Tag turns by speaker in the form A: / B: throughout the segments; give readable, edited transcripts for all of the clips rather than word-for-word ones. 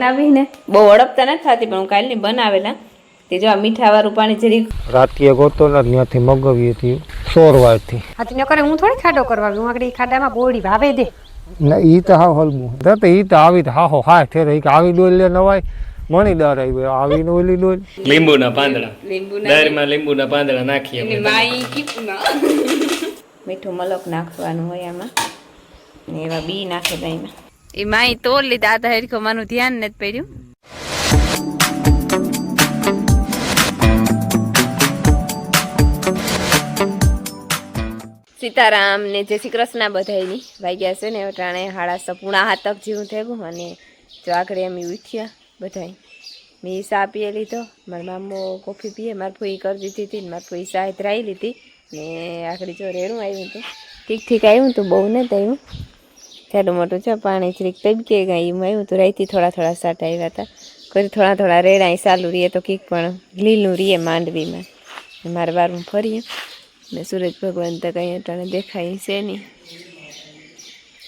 A: બનાવીને બહુ અડપતા નથી થતી પણ હું કાલની બનાવેલા તે જો આ મીઠાવાળું પાણી જરી
B: રાતીએ ગોતોલા ત્યાંથી મગવી હતી સોરવારથી.
C: હાથી ન કરે હું થોડી ખાડો કરવા હું આગળ ખાડામાં બોડી ભાવે દે
B: ના ઈ તો હાવ હલમું તો ઈ તો આવી હાહો હા થે ઈ આવી ડોલ લે નવાય મણીદાર આવી આવીને ઓલી ડોલ
D: લીંબુના પાંદડા દાળમાં લીંબુના પાંદડા નાખીએ
A: એની માઈ કીપુના મીઠું મલક નાખવાનું હોય આમાં ને એવા બી નાખેલા એમાં એ માઈ તોડ લીધા આ તો હેરખો મારું ધ્યાન નથી પડ્યું. સીતારામ ને જય શ્રી કૃષ્ણ બધાયની વાગ્યા છે ને અટાણે 7:30 જેવું થયું અને જો આગળ અમે ઉઠ્યા બધાય મેં ચા પીએ લીધો મારા મામો કોફી પીએ મારી ફોઈ કરી દીધી હતી ને મારી ફોઈ ચા ધરાવી લીધી ને આગળ જો રેડું આવ્યું હતું ઠીક આવ્યું હતું બહુ નથી આવ્યું જાડું મોટું છે પાણી જરીક તબકે ગાયું આવ્યું હતું રાઈથી થોડા સાટ આવ્યા હતા કોઈ થોડા રેડાય ચાલુ રહીએ તો કીક પણ લીલું રહીએ માંડવીમાં મારે વારું ફરીએ ને સૂરજ ભગવાન તો કંઈ અટાણે દેખાય છે નહીં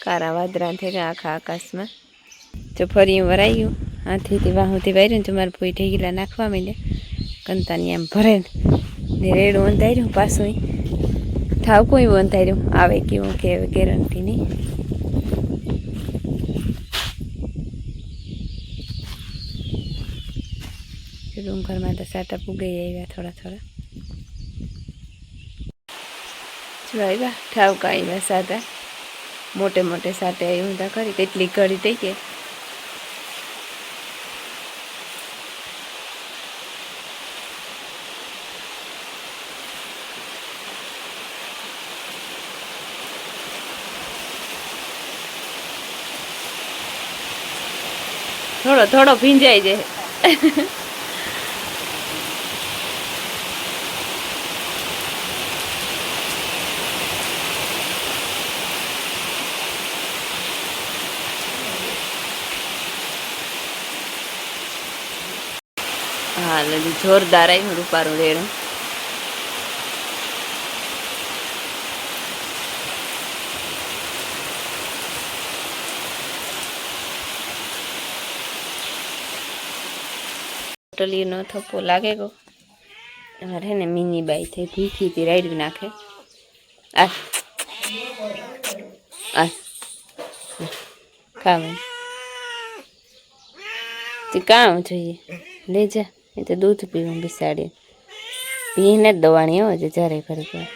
A: કારા વાદરા થઈ ગયા આખા આકાશમાં જો ફરી વરાઈ ગયું હાથીથી વાહુથી વાર્યું તો મારે પોઈ ઢેગીલા નાખવા માંડ્યા કંતાની આમ ભરે ને રેડું અંધાર્યું પાછું થાવ કોઈ અંધાર્યું આવે કેવું કે ગેરંટી નહીં. રૂમ ઘરમાં તો સાટા પૂગાઈ આવ્યા થોડા જો આવ્યા ઠાવકા આવ્યા સાટા મોટે સાટે આવ્યું તા ખરી કેટલી ઘડી થઈ ગઈ. થોડો ભીંજાઈ જાય હા લડી જોરદાર આવ્યું રૂપારું રેડું ટલીનો થપ્પો લાગે ગો અમારે ને મિની બાઈ થઈ ભીખીથી રાઈડવી નાખે આ ખાવા તે કામ જોઈએ લઈ જા એ તો દૂધ પીવું બિસાડીએ પીને જ દવાણી હોય છે જ્યારે ખરી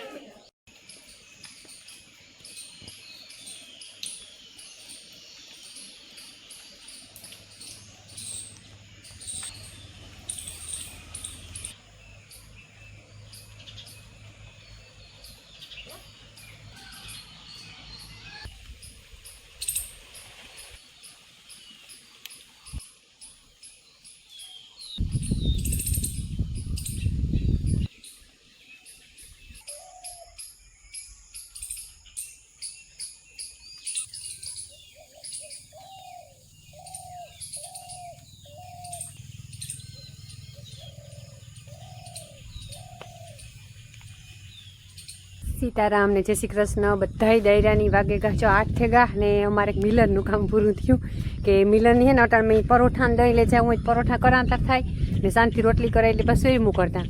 C: સીતારામ ને જય શ્રી કૃષ્ણ બધાય દાયરાની વાગે ગા જો 8 થેગા ને અમારે મિલરનું કામ પૂરું થયું કે મિલરની હે ને અટાણમાં પરોઠા ને દહીં લઈ જાય હું પરોઠા કરાંતા થાય ને શાંતિ રોટલી કરાય એટલે બસ એમ કરતા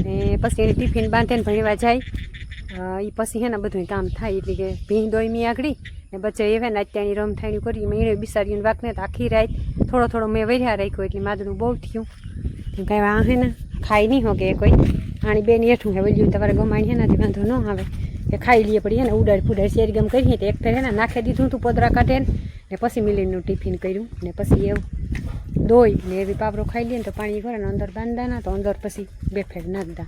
C: ને પછી એને ટિફિન બાંધે ને ભણવા જાય એ પછી હે ને બધું કામ થાય એટલે કે ભીં દોઈ મી આગળી ને બચ્ચે એ હે ને અત્યારની રમથાણી કરી મેં બિસાડીને વાકને તો આખી રાત થોડો મેં વર્યા રાખ્યો એટલે માદડું બહુ થયું કાંઈ આ હે ને ખાઈ નહીં હોકે કોઈ આણી બેન હેઠું હે વળ્યું તમારે ગમાણી હે ને વાંધો ન આવે એ ખાઈ લઈએ પડી હે ને ઉડાડ ફુડાડ શેર ગમ કરીએ તો એક હે ને નાખી દીધું તું પોદરા કાઢે ને પછી મિલીનું ટિફિન કર્યું ને પછી એવું દોઈ ને એવી પાપરો ખાઈ લઈએ ને તો પાણી ભરે ને અંદર બાંધવાના તો અંદર પછી બે ફેર નાખતા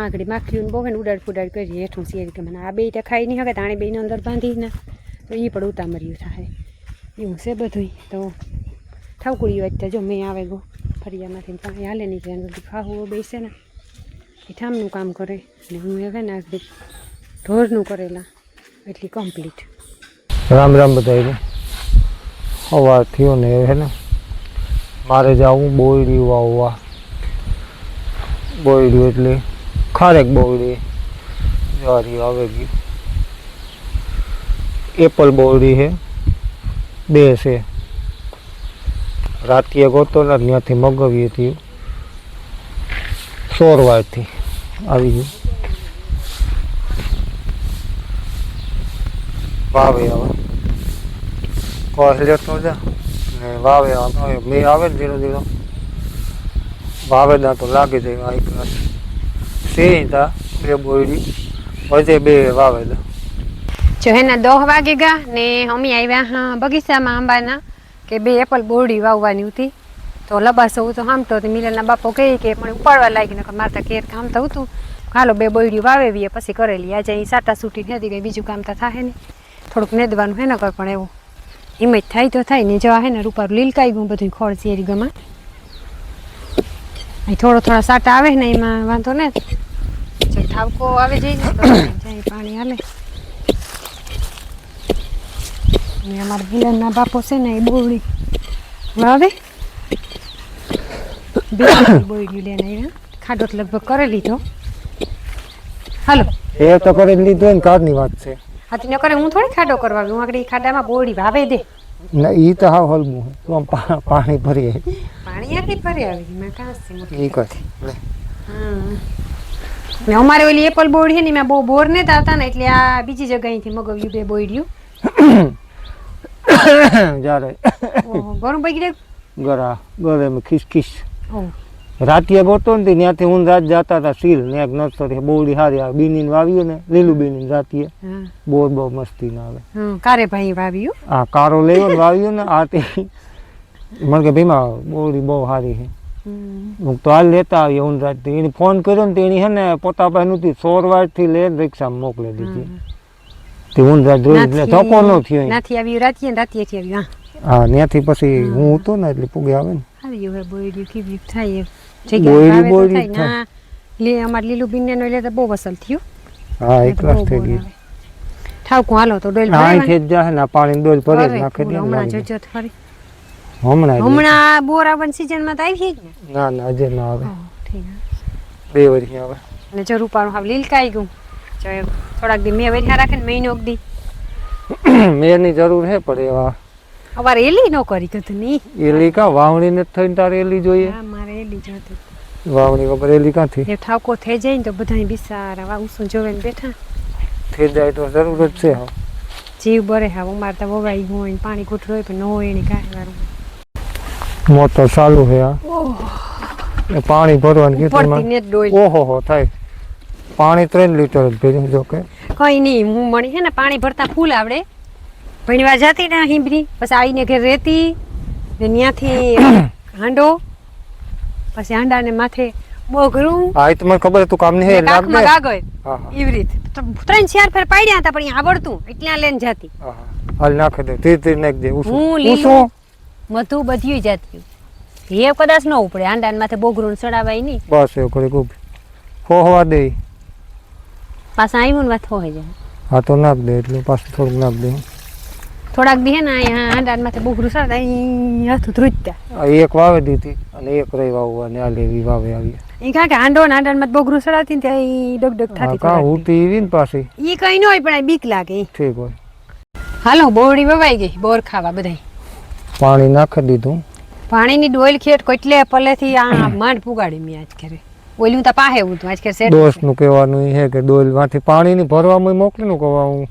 C: આગળ માખીઓને બહુ ને ઉડાડ ફુડાડ કરી હેઠું શેર ગમ આ બે તો ખાઈ નહીં હવે તો આણી બેને અંદર બાંધી ને તો એ પણ ઉતામર્યું થાય એવું છે બધું તો ઠાવકુડી વાત જો મેં આવે ગો ફરિયામાંથી પાણી હાલે નહીં ત્યાં ખાવું બેસે ને એ ઠામનું કામ કરે ને હું હવે ને આગળ ઢોરનું કરેલા એટલી કમ્પ્લીટ.
B: રામ બધાને સવાર થયો ને હે ને મારે જવું બોયડી વાવવા બોયડી એટલે ખારેક બોયડી જારી આવે ગઈ એપલ બોયડી છે બે છે રાતીએ ગોતો ને ત્યાંથી મગાવીએ થયું સોરવારથી આવી ગયું વાવે આવે કોસ લેતો જા ને વાવે આવે મેં આવે ને ધીરો ધીરો વાવેદાર તો લાગી જાય એક સિંહ તા બે બોયડી વચ્ચે બે વાવેદાર
C: જો એના 10 વાગે ગયા ને અમે આવ્યા બગીચામાં આંબાના કે 2 એપલ બોરડી વાવવાની હતી તો લબાસો તો હામતો તો મિલનના બાપો કહે કે પણ ઉપાડવા લાગી ને મારતા કેર કામ તો હતું હાલો 2 બોરડી વાવેવીએ પછી કરેલી આજે અહીં સાટા સૂટી નથી ગઈ બીજું કામ તો થાય ને થોડુંક નેદવાનું હે ને કર પણ એવું હિંમત થાય તો થાય ને જવા હે ને રૂપારું લીલકાઈ ગયું બધું ખોળ ચેરી ગમાં અહીં થોડા સાટા આવે ને એમાં વાંધો ને જો ઠાવકો આવે જઈ ને તો જાય પાણી હાલે ને અમારા મિલનના બાપો છે ને એ બોરડી વાવે બોરડી લઈને આવ્યા ખાડો તો લગભગ કરી લીધો હાલો
B: એ તો કરી લીધો ને કારની વાત છે
C: હાથી ન કરે હું થોડી ખાડો કરવા હું આગળ ખાડામાં બોરડી વાવે દે
B: ના ઈ તો હાવ હલવું તો પાણી ભરી
C: પાણી આખી ફરી આવી મેં કાંસ
B: ઈ કહે
C: ને અમારે ઓલી એપલ બોરડી છે ને મેં બહુ બોર ને આવતા ને એટલે આ બીજી જગ્યાએથી મગાવ્યું 2 બોરડીયું
B: જ્યારે
C: ગરમ પડી ગયું
B: ગરે મેં ખીસ
C: ઓહ
B: રાતીએ ગોતો ને ત્યાંથી હું રાત જતા હતા સીલ ને એક નર્સરી બોરડી હારી આવે બીનીને વાવ્યું ને લીલું બીનીને રાતીએ બહુ મસ્તી ના આવે
C: કારે ભાઈ વાવ્યું
B: હા કારો લેવો ને વાવ્યું ને આ તે મને કે ભીમા બોરડી બહુ સારી છે હું તો હાલ લેતા આવીએ હું રાત એને ફોન કર્યો ને તેની હે ને પોતા પાસે નહોતી સોરવારથી લઈને રિક્ષામાં મોકલી દીધી તે હું રાત જોઈ એટલે ધક્કો ન થયો
C: નાથી આવ્યું રાતીએ ને રાતીએથી આવ્યું
B: હા ત્યાંથી પછી હું હતો ને એટલે પૂગે આવે ને
C: સારી હવે બોરડી કેવી થાય જગ્યા બોરડી થાય લે અમાર લીલું બીને નો લે તો બહુ અસલ થયું
B: હા એકલા થઈ ગઈ
C: ઠાવકો હાલો તો ડોલ
B: હા થઈ જાય ને પાણી ડોલ ભરે નાખે દે
C: હમણાં જોજો ફરી
B: હમણાં
C: બોર આવવાની સીઝન માં તો આવી જ ને
B: ના ના અજે ના આવે
C: ઠીક
B: 2 વર્ષ આવે
C: અને જો રૂપારું હાવ લીલકાઈ ગયું જો થોડાક દી મેં વેઠા રાખે ને મહિનો દી
B: મેરની જરૂર હે પણ એવા
C: અમારે એલી નો કરી કતું ની
B: એલી કા વાવણી ને થઈને તારે એલી જોઈએ
C: હા મારે એલી જોતી
B: વાવણી વગર એલી કાંથી
C: એ ઠાવકો થઈ જાય ને તો બધાય બિસારા વાઉસું જોવે ને બેઠા
B: થઈ જાય તો જરૂર જ છે
C: જીવ બરે હા અમારે તો વવાઈ ગયું હોય ને પાણી ઘૂંટડું હોય પણ ન હોય એની કાંઈ વારું
B: મોટર ચાલુ છે આ એ પાણી ભરવાનું
C: ઉપરથી ને જ ડોલ
B: ઓહો થાય પાણી 3 લીટર જ ભેજું જો કે
C: કઈ નહીં હું મળી છે ને પાણી ભરતા ફૂલ આવડે ભણવા જતી ને હિંબરી પછી આવીને ઘેર રહેતી ને ત્યાંથી હાંડો પછી હાંડાને માથે બોગરું
B: હા એ તો મને ખબર તું કામ નહીં લાગ દે
C: ગાગર
B: હા
C: એવી રીતે 3-4 ફેર પાડ્યા હતા પણ આવડતું એટલે લઈને જતી
B: હા હાલ નાખી દે ધીરે નાખ દે
C: હું લીલું મધુ બધું જાતી એ કદાચ ન ઉપડે હાંડાને માથે બોગરું ચડાવાય નહીં
B: બસ એવું કરી ખૂબ હોવા દે
C: પાછા આવ્યું ને વાત હોય જાય
B: હા તો નાખ દે એટલે પાછું થોડુંક નાખ દે
C: થોડાક દી હે ને અહીંયા હાંડાને માથે બોગરું ચડતા અહીં હાથું ધ્રુજતા
B: એક વાવે દીધી અને એક રહી વાવવાની આ લેવી વાવે આવી
C: એ કારણ કે હાંડો ને હાંડાને માથે બોગરું ચડાવતી ને ત્યાં ડગ થતી
B: કા ઉઠી એવી ને પાછી
C: એ કઈ ન હોય પણ આ બીક લાગે
B: ઠીક હોય
C: હાલો બોરડી વવાઈ ગઈ બોર ખાવા બધાય
B: પાણી નાખી દીધું
C: પાણીની ડોલ ખેટ કોટલે પલેથી આ માંડ પુગાડી મી આજ કરે ઓલું તો પાહે ઉતું આજ કે સેટ
B: દોસ્ત નું કહેવાનું છે કે ડોલ માંથી પાણી ની ભરવામાં મોકલી નું કહેવા હું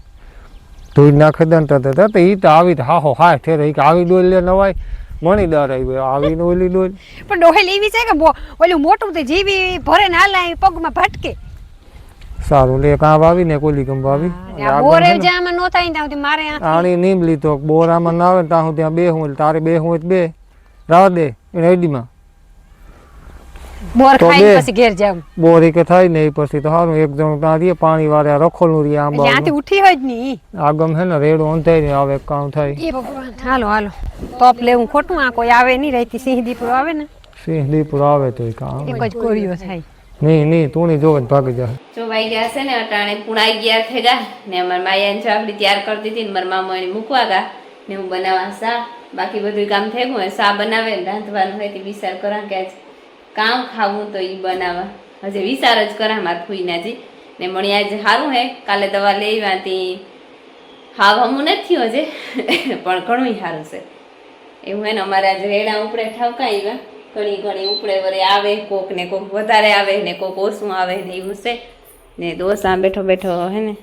B: ધોઈ નાખી દે તો ઈ તો આવી હાહો હા ઠેરે કે આવી ડોલ લે નવાય મણીદાર આવી આવીને ઓલી ડોલ
C: પણ ડોલ એવી છે કે ઓલું મોટું તે જીવી ભરે ને હાલ પગમાં ભટકે
B: સારું લે કામ આવી ને કોલી ગંબ આવી
C: બોરે જામાં નો થાય ત્યાં મારે
B: આણી નીમ લીધો બોરામાં ના આવે ત્યાં હું ત્યાં બે હું તારે બે હું બે રાહ દે એને આઈડીમાં
C: બોર ખાઈ પછી ઘેર જાવ
B: બોરી કે થાય ને પછી તો સારું એક જણ ત્યાં રીએ પાણી વાળે રખોલું રીએ આંબા
C: ત્યાંથી ઉઠી હોય જ નહીં
B: આગમ હે ને રેડો અંધાઈ ને આવે કામ થાય
C: એ ભગવાન હાલો હાલો ટોપ લેવું ખોટું આ કોઈ આવે નહીં રહેતી સિંહદીપુર આવે ને
B: સિંહદીપુર આવે તો કામ
C: એક જ કોરિયો થાય
B: નહીં તું નહીં જોવે ભાગી જાય
A: જો વાઈ ગયા છે ને અટાણે પુણાઈ ગયા થઈ ગયા ને અમારા માયાને ચાપડી તૈયાર કરતી હતી ને મારા મામા એને મૂકવા ગયા ને હું બનાવવા શા બાકી બધું કામ થઈ ગયું હોય શા બનાવે ને રાંધવાનું હોય તે વિચાર કરા કે આજ કામ ખાવું તો એ બનાવવા હજે વિચાર જ કરા મારા ફૂઈનાજી ને મણી આજે સારું હે કાલે દવા લેવાથી હાવ હમું નથી હજે પણ ઘણું સારું છે એવું હે ને અમારે આજે રેડા ઉપડે ઠાવકાઈ ગયા, ઘણી ઘણી ઉપડે વરે આવે, કોક ને કોક વધારે આવે ને કોક ઓછું આવે ને એવું છે ને. દોસ્ત બેઠો બેઠો હે ને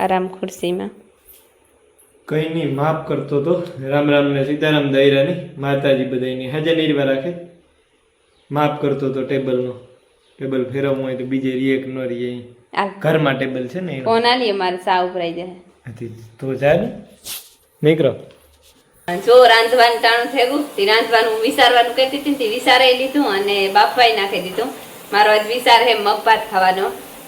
A: આરામ ખુરશીમાં.
D: કઈ નહીં, માફ કરતો તો. રામ રામ ને સીતારામ દૈરાની માતાજી બધાની હાજર નિર્વા રાખે. માફ કરતો તો ટેબલ ફેરવવું હોય તો બીજે રિએક્ટ ન રહીએ. ઘરમાં ટેબલ છે ને
A: ફોન આલી અમારે સા ઉપરાઈ જાય
D: તો જાય ને નીકળો.
A: જો રાંધવાનું ટાણું થયું, રાંધવાનું વિચારવાનું કહેતી હતી, વિચારાઈ લીધું અને બાફવાઈ નાખી દીધું. મારો આજ વિચાર હે મગભાત ખાવાનો.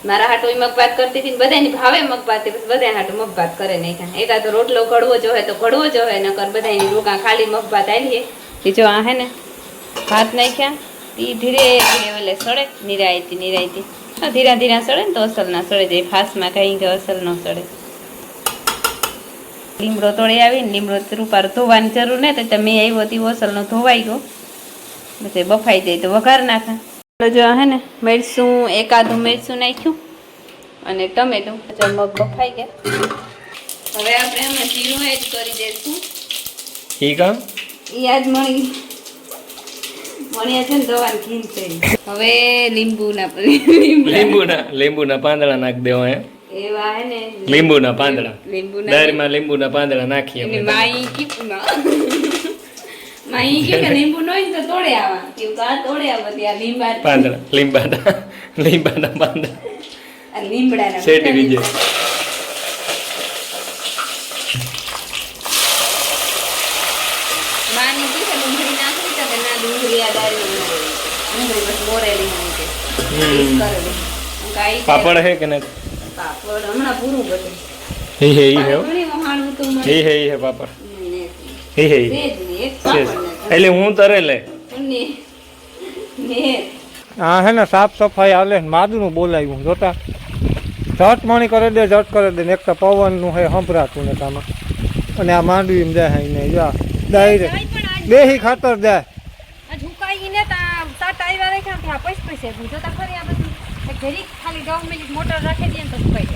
A: મારા હાટુ મગભાત કરતી હતી, બધાની ભાવે મગભાત, બધા હાટુ મગભાત કરે નહીં. એકા તો રોટલો ઘડવો જોવે તો ઘડવો જોવે, નકર બધાની રોકા ખાલી મગભાત આવીએ. બીજો આ હે ને ભાત નાખ્યા, એ ધીરે ધીરે ઓલે સડે, નિરાયતી ધીરા ધીરા સડે ને તો અસલ ના સડે જાય. ફાસ્ટમાં કઈ કે અસલ ન સડે. લીમડો તોડી આવીને લીમડો રૂપારો ધોવાની જરૂર નહીં, તો તમે આવ્યો તેવો અસલનો ધોવાઈ ગયો, પછી બફાઈ જાય તો વઘાર નાખા. જો હે ને મરચું, એકાદું મરચું નાખ્યું અને ટમેટું. મગ બફાઈ ગયા. હવે આપણે એમાં જીરું એડ કરી દઈશું.
D: ઈ કામ
A: યાદ મળ્યા છે ને દવાની ઘી છે. હવે
D: લીંબુના પાંદડા નાખ દેવા.
A: એવા હે ને
D: લીંબુના પાંદડા, દાળમાં લીંબુના પાંદડા નાખીએ.
A: માઈ કે લીંબુ નો તો તોડે આવા, તોડે આવા ત્યાં લીંબા
D: લીંબાના પાંદડા
A: લીમડા
D: શેટી દીજે.
A: માની કી ડુંગળી નાખી તો કે ના ડુંગળી આ દારી ડુંગળી બસ મોરેલી નહીં કે
D: પાપડ હે કે નથી?
A: પાપડ હમણાં પૂરું બધું
D: હે પાપડ હે એટલે હું તરે લે.
B: હા હે ને સાફ સફાઈ હાલે, માદનું બોલાવ્યું જોતા ઝટ મણી કરે દે, ઝટ કરે દે ને. એક તો પવનનું હે સંભળાતું ને આમાં, અને આ માંડવી જાય ને જા ડાયરેક્ટ દેહી ખાતર જાય.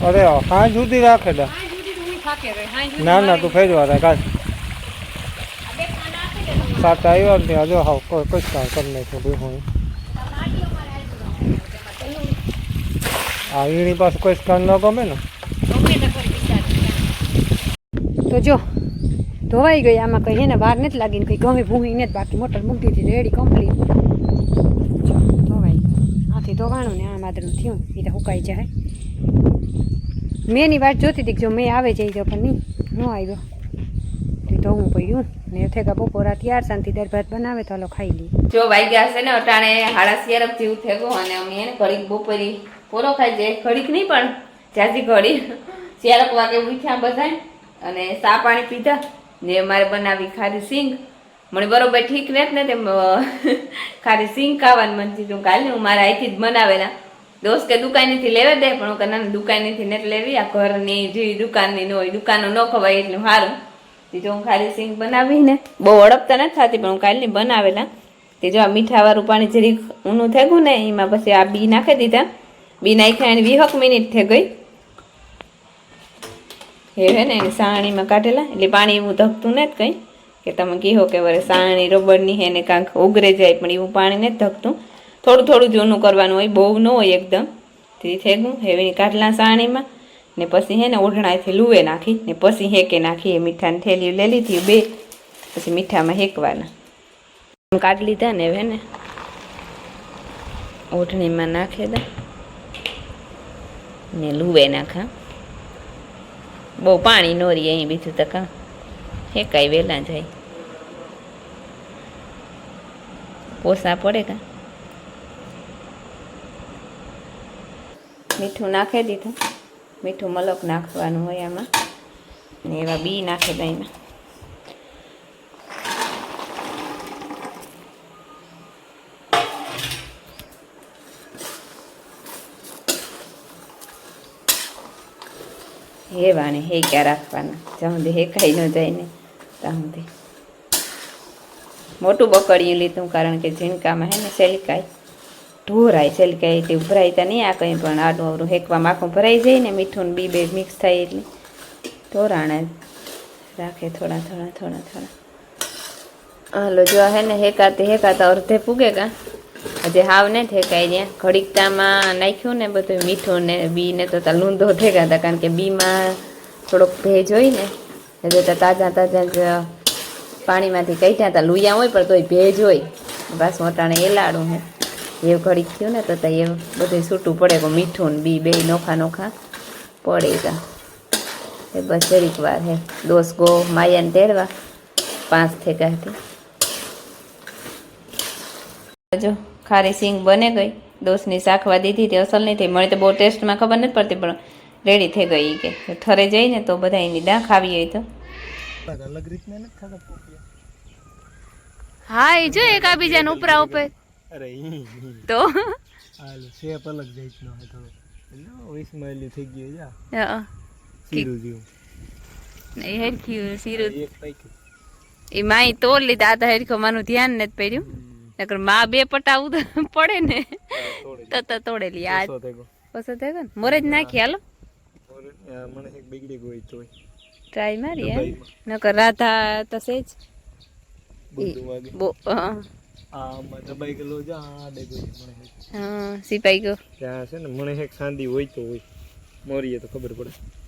B: અરે સાંજ સુધી રાખે દે. ના તું ફેરવા રાખ. સાત આવ્યા ને હજુ હાવ કઈ કામ કરી નાખ્યું ભાઈ. હું આ એની પાસે કોઈ કામ ન ગમે ને.
C: તો જો ધોવાઈ ગઈ, આમાં કંઈ એને વાર નથી લાગીને કંઈ ગમે ભૂંગી નથી, બાકી મોટર મૂકી દીધી રેડી કમ્પ્લીટ. ધોવાઈ આથી ધોવાનું ને આ માદરનું થયું એ તો સુકાઈ જાય. મેંની વાત જોતી હતી કે જો મેં આવે જઈ જાવ, પણ નહીં ન આવ્યો તે ધોવું પડ્યું ને. થેગા બપોરા ત્યાર શાંતિ દાળ ભાત બનાવે તો હાલો ખાઈ લઈએ.
A: જો વાગ્યા હશે ને અટાણે 11:30 જેવું થયું અને અમે એને ઘડીક બપોરી પૂરો ખાઈ જાય. ઘડીક નહીં પણ જ્યાંથી ઘડી 4 વાગે ઉઠ્યા બધા અને ચા પાણી પીધા ને મારે બનાવી ખારી સિંગ. મને બરોબર ઠીક ને તેમ ખારી સિંગ ખાવાનું મન થયું. કાલે હું મારા અહીંથી જ બનાવેલા. દોસ્ત કે દુકાનેથી લેવા દે, પણ હું કે ના દુકાનેથી નથી લેવી, આ ઘરની જેવી દુકાનની ન હોય, દુકાનનો ન ખવાય એટલે સારું. જો હું ખારી સિંગ બનાવીને બહુ અડપતા નથી થતી, પણ હું કાલની બનાવેલા. તે જો આ મીઠાવાળું પાણી જરીક ઊનું થઈ ગયું ને, એમાં પછી આ બી નાખી દીધા. બી નાખ્યા એને 20 મિનિટ થઈ ગઈ. હે ને એની સાણીમાં કાઢેલા, એટલે પાણી એવું ધકતું નથી કંઈ કે તમે કહો કે વરે સાણી રબરની હે ને કાંક ઉગરે જાય, પણ એવું પાણી નથી ધકતું. થોડું થોડું જૂનું કરવાનું હોય, બહુ ન હોય એકદમ. તે થઈ ગયું હેવી કાઢલા સાણીમાં ને પછી હે ને ઓઢણાથી લુવે નાખી ને પછી હેકે નાખી. મીઠાની થેલી લઈ લીધી 2, પછી મીઠામાં હેકવાના કાઢી લીધા ને હવે ને ઓઢણીમાં નાખી દે ને લુવે નાખા. બહુ પાણી ન રહે અહીં, બીજું તો કાં હેકાઈ વહેલા જાય. પોસા પડે કાં. મીઠું નાખી દીધું, મીઠું મલક નાખવાનું હોય આમાં ને એવા બી નાખી દઈ એમાં. હેવાને હેક્યા રાખવાના, જ્યાં સુધી હેકાઈ ન જાય ને ત્યાં સુધી. મોટું બકડીયું લીધું, કારણ કે ઝીણકામાં હે ને સેલકાય ઢોરાય, સેલકાય તે ભરાયતા નહીં. આ કંઈ પણ આડું અવરું હેકવામાં આખું ભરાઈ જાય ને, મીઠું ને બે મિક્સ થાય એટલે ઢોરાણા રાખે થોડા થોડા થોડા થોડા. હાલો જો હે ને હેકાતા અડધે પૂગે કા હજી હાવ ને ઠેકાય ત્યાં ઘડીકતામાં નાખ્યું ને બધું મીઠું ને બી ને તો લૂંધો ઠેકાતા કારણ કે બીમાં થોડોક ભેજ હોય ને એટલે તો તાજા જ પાણીમાંથી કાઢ્યા હતા લુયા હોય પણ તોય ભેજ હોય પાછું અટાણે એલાડું હે એવું ઘડીક થયું ને તો એ બધું છૂટું પડે પણ મીઠું ને બી બે નોખા પડે તા એ બસ જરીક વાર હે દોસ ગો માયાને તેડવા 5 ઠેકાથી જો ખારી સિંગ બને ગઈ દોસ્તની શાખવા દીધી તે અસલ નહીં થઈ મને તો બહુ ટેસ્ટમાં ખબર નથી પડતી પણ રેડી થઈ ગઈ કે ઠરે જઈને તો બધા એની દાં ખાવી હોય તો
D: અલગ રીતના નથી ખાતા પોપિયા.
A: હા એ જો એક બીજાને ઉપરા ઉપર
D: અરે
A: તો
D: હાલ શેપ અલગ જાતનો હે થોડો લો ઇસ્માઇલી થઈ ગયો જા સીરું જેવું
A: નહીં હેરખ્યું સીરું
D: એક પાકી
A: એ માઈ તોડ લીધા આ તો હેરખો માનું ધ્યાન નથી પડ્યું નકર માં બે પટાવું પડે ને તો તોડેલી આ
D: સો થયો
A: પસો થયો ને મોરેજ નાખી હાલો
D: મને એક બગડી ગઈ તોય
A: ટ્રાય મારી નકર રાધા તો સેજ
D: બધું વાગે
A: બો
D: આમાં દબાઈ ગયેલો જા આ દે ગઈ મને
A: હા સિપાઈ ગયો
D: ત્યાં છે ને મને એક સાંદી હોય તો હોય મોરીએ તો ખબર પડે